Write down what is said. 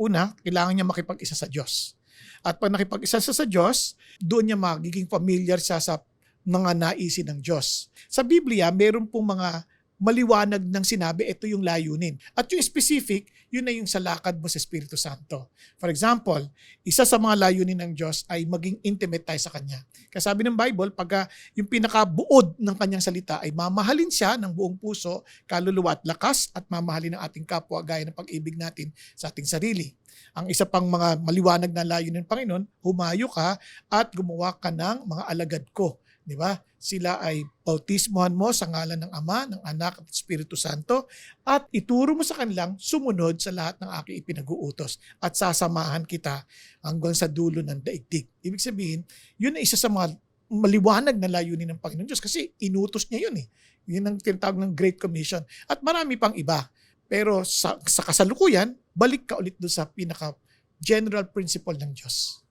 Una, kailangan niya makipag-isa sa Diyos. At pag nakipag-isa siya sa Diyos, doon niya magiging familiar siya sa mga naisin ng Diyos. Sa Biblia, meron pong mga maliwanag ng sinabi, ito yung layunin. At yung specific, yun na yung sa lakad mo sa Espiritu Santo. For example, isa sa mga layunin ng Diyos ay maging intimate tayo sa Kanya. Kasi sabi ng Bible, pagka yung pinakabuod ng Kanyang salita ay mamahalin siya ng buong puso, kaluluwa at lakas, at mamahalin ng ating kapwa gaya ng pag-ibig natin sa ating sarili. Ang isa pang mga maliwanag na layunin ng Panginoon, humayo ka at gumawa ka ng mga alagad ko. Di ba? Sila ay bautismohan mo sa ngalan ng Ama, ng Anak at Espiritu Santo at ituro mo sa kanilang sumunod sa lahat ng aking ipinag-uutos at sasamahan kita hanggang sa dulo ng daigdig. Ibig sabihin, yun ay isa sa mga maliwanag na layunin ng Panginoon Diyos kasi inutos niya yun eh. Yun ang tinatawag ng Great Commission at marami pang iba. Pero sa kasalukuyan, balik ka ulit doon sa pinaka general principle ng Diyos.